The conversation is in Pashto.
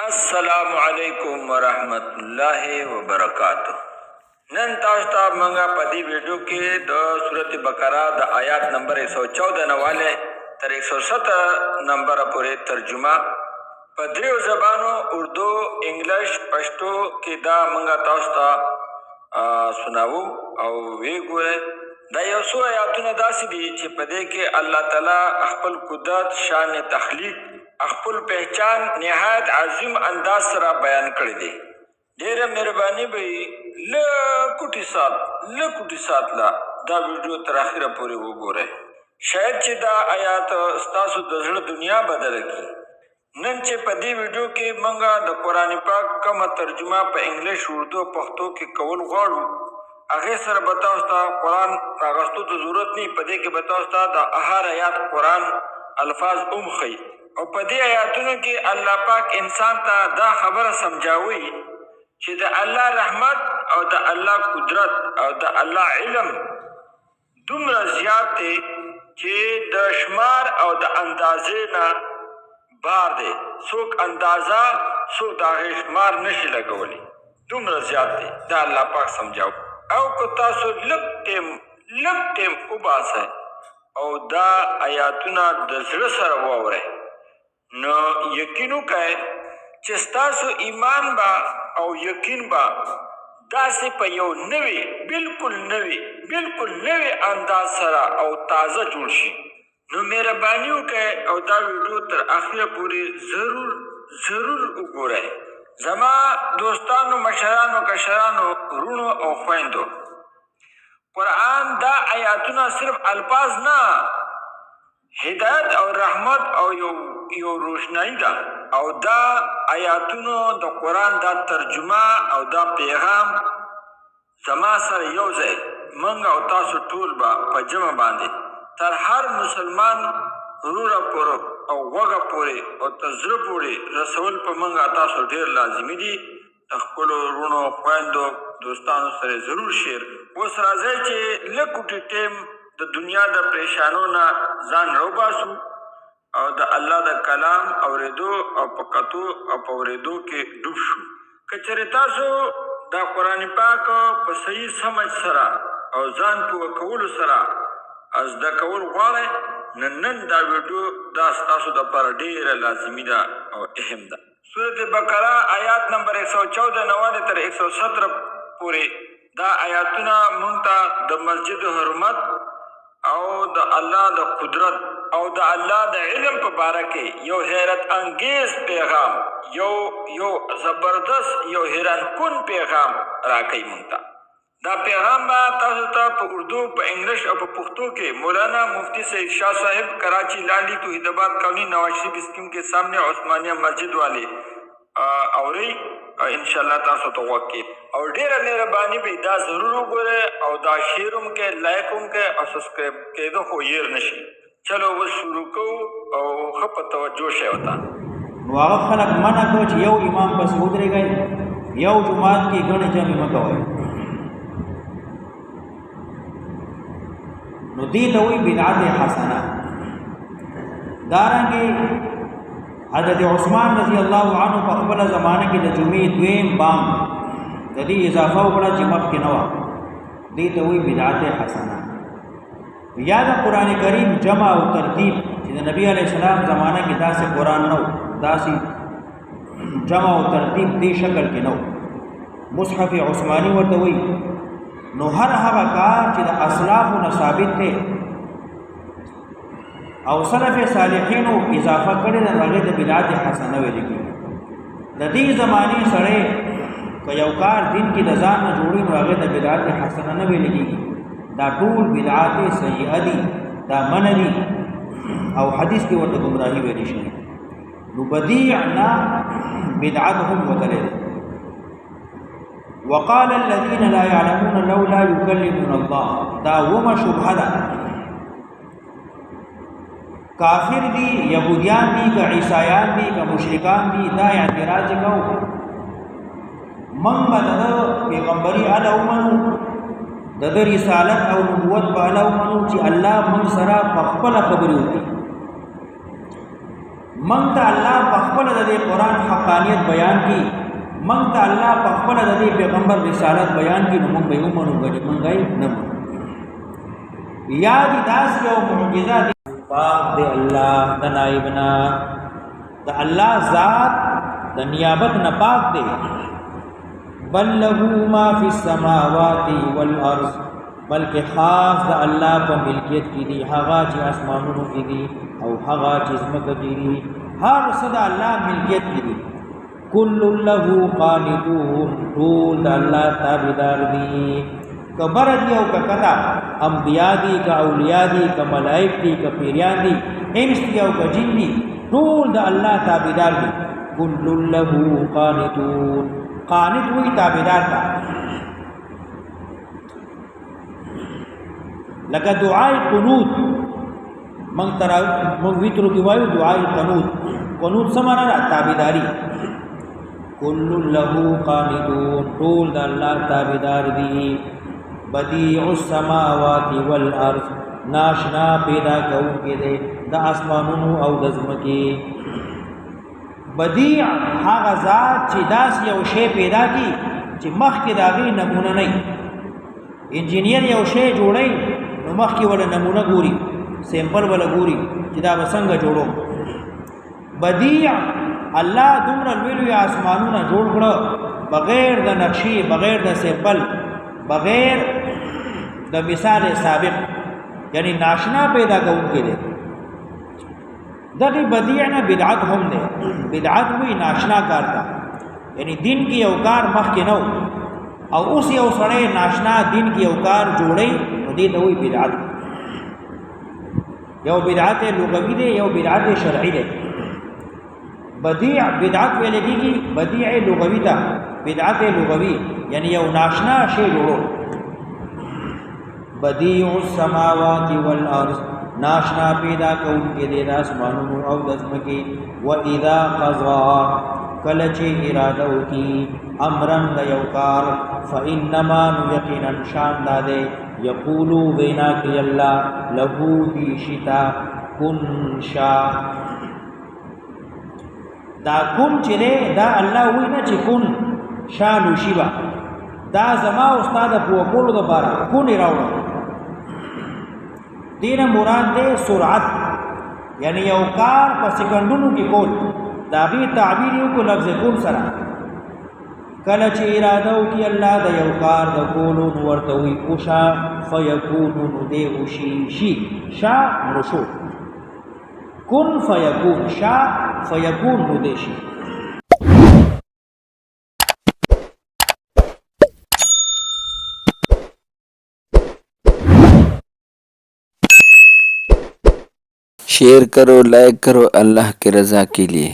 السلام علیکم ورحمت الله وبرکاتہ. نن تاسو ته موږ په دې ویډیو کې د سورۃ بقره د آیات نمبر 114 نه والے تر 117 نمبر پورې ترجمه په دریو زبانو اردو، انګلیش، پښتو کې دا موږ تاسو ته سناوو او وی ګورئ. دا یو څو آیاتونه داسې دي چې په دې کې الله تعالی خپل قدرت، شان تخلیق، خپل پہچان نهایت عظیم انداز سره بیان کړی دی. ډیره مهرباني به لکوټي سات لا دا ویډیو تر اخره پورې وګورئ. شاید چې دا آیات ستاسو د زړه دنیا بدل کړي. نن چې په دې ویډیو کې موږ د قرآن پاک کومه ترجمه په انګلیش، اردو، پښتو کې کول غواړو، هغه سره به تاسو ته قرآن راغستو ته ضرورت نه. په دې کې به تاسو ته د هر آیات قرآن الفاظ ښیي او په دې آیاتونو کې الله پاک انسان ته دا خبره سمجھاوي چې د الله رحمت او د الله قدرت او د الله علم دومره زیات دی چې د شمار او د اندازې نه بار دی. څوک اندازه څوک د هغې شمار نشي لګولی، دومره زیات دی. دا الله پاک سمجھاو. او که تاسو لږ ټیم وباسئ او دا آیاتونه د زړه سره واورئ، نو یقین وکړئ چې ستاسو ایمان با او یقین با داسې په یو بالکل نوی انداز سره او تازه جوړ شي. نو مهرباني وکړئ او دا ویډیو تر اخره پورې ضرور وګورئ. زما دوستانو، مشرانو، کشرانو، ورونو او خویندو، قرآن دا آیاتونه صرف الفاظ نه، هدایت او رحمت او یو روشنايي ده. او دا آیاتونو د قرآن دا ترجمه او دا پیغام زما سره یو ځای موږ او تاسو ټول به په جمع باندې تر هر مسلمان وروره پورې او غوږه پورې او تر زړه پورې رسول په موږ تاسو ډېر لازمي دي. د خپلو وروڼو، خویندو، دوستانو سره ضرور شیر. اوس راځئ چې لږ ټیم د دنیا د پریشانو نه ځان راوباسو او د الله د کلام اورېدو او په کتو او په اورېدو کې ډوب شو. که چېرې تاسو دا قرآن پاک په صحیح سمج سره او ځان پوه کولو سره زده کول غواړئ، نن دا ویډیو دا ستاسو دپاره ډېره لازمي ده او اهم ده. سورت بقره آیات نمبر 114 نه تر 117 پورې دا آیاتونه مونږ ته د مسجد حرمت او د الله د قدرت او د الله د علم په باره کې یو حیرت انگیز پیغام، یو زبردست، یو حیران کن پیغام راکوي مونږ ته. دا پیغام به تاسو ته په اردو، په انګلیش او په پښتو کې مولانا مفتی سعید شاہ صاحب، کراچی، لالی، توحید آباد کالونی، نواز شریف اسکیم کے سامنے عثمانیہ مسجد والے اوري انشاءاللہ تاسو ته وکړي. او ډیره مهرباني به دا ضرور وګورئ او دا شیر هم کې، لایک هم کې او سبسکرایب کېدو خو هیر نشي. چلو اوس شروع کوو او ښه په توجه شئ ورته. نو هغه خلک منع کړه چې یو امام پسې ودرېږئ، یو جومات کې ګڼې جمع مه کوئ. نو دې ته وایي بدعت حسنه. دارنګې حضرت عثمان رضی الله عنه په خپله زمانه کې د جمعې دویم بام د دې اضافه وکړه چې مخکې نه وه. دې ته وایي بدعت حسنه. یا د قرآن کریم جمع او ترتیب چې د نبی علیه السلام زمانه کې داسې قرآن نه و، داسې جمع او ترتیب دې شکل کې نه و. مصحف عثماني ورته وایي. نو هر هغه کار چې د اسلافو نه ثابت دی او سلف صالحینو اضافه کړی د هغې د بدعت حسنه ویل کېږي. د دې زمانې سړی که یو کار دین کې د ځان نه جوړي نو هغې د بدعت حسنه نه ویل کېږي. دا ټول بدعات سیئه دي، دا منع دي او حدیث کې ورته ګمراهي ویلی شوي. نو بدیع نه بدعت هم وتلی دی. وقال الذين لا يعلمون لولا يكلمنا الله. دا ومه شبهه ده. کافر دي، یهودیان دي، که عیسایان دي، که مشرکان دي، دا اعتراض کوو من به د پیغمبري اله ومنو، د ده رسالت او نبوت به اله ومنو چې الله من سره په خپله خبرې وکړي. من ته الله په خپل د دې قران حقانیت بیان کی من ته الله په خپل د دې پیغمبر رسالت بیان کی نو موږ به ومنو غړي موږ یې نه یاد داس یو معجزه دی پاک دی الله د نائبنا د الله ذات د نیابت نه پاک دی بل له ما فی السماوات والارض بلکہ خاص د الله په ملکیت کې دی هغه چې اسمانونو کې دی او هغه چې زمکه کې دی هر څه د الله ملکیت کې دی کل له قانتون ټول د الله تابعدار دي کبر دی او کتا انبیاء دي کا اولیاء دي کا ملائک دي کا پیریان دي انس دي او کا جن دي ټول د الله تابعدار دي کل له قانتون قانت وی تابعدار تا لکه دعای قنوت من ویترو کی وایو دعای قنوت سمانا را تابعداری کل له قانتون ټول د الله تابعدار دي بدیع السماوات والارض ناشنا پیدا کوونکی دی د اسمانونو او د ځمکې بدیع هغه ذات چې داس یو شی پیدا کی چې مخکې د هغې نمونه نه انجینیر یو شی جوړی نو مخکې ولا نمونه ګوري سیمپل ولا ګوري چې دا به څنګه جوړو بدیع الله دومره لوی آسمانونه جوړ کړه بغیر د نقشې بغیر د سیمپل بغیر د مثال سابق یعنی ناشنا پیدا کوونکی دی دغه بدیع نه بدعت هم دی بدعت وی ناشنا کار تا یعنی دین کې یو کار مخکې نو او اوس یو سړی ناشنا دین کې یو کار جوړي نو دې ته وی بدعت یو بدعت لغوی دی یو بدعت شرعی دی بدیع بدعت ویل کېږي بدیع لغوی ته بدعت لغوی یعنی یو ناشنا شی جوړو بدیع السماوات والارض ناشنا پیدا کوونکی دی د اسمانونو او د ځمکې و اذا قضا کله چې اراده وکړي امرن د یو کار فانما یقینا شان داده یقولو وینا کوي الله له دی شتا کن شا دا کن چې دا الله وینا چې کن شانو شیبا دا زما استاد په کولو د بارا کون راوړو دینه مراد ده سرعت یعنی یو کار په سکندونو کې کول دا غي تعبیر یو کو لفظ کون سره کله چې اراده وکي الله د یو کار د کولو ورته وي اوشا فیکون نو وشي شي شا مرشو کن فیکون شا فیکون نو شي शेयर करो लाइक करो अल्लाह की रज़ा के लिए।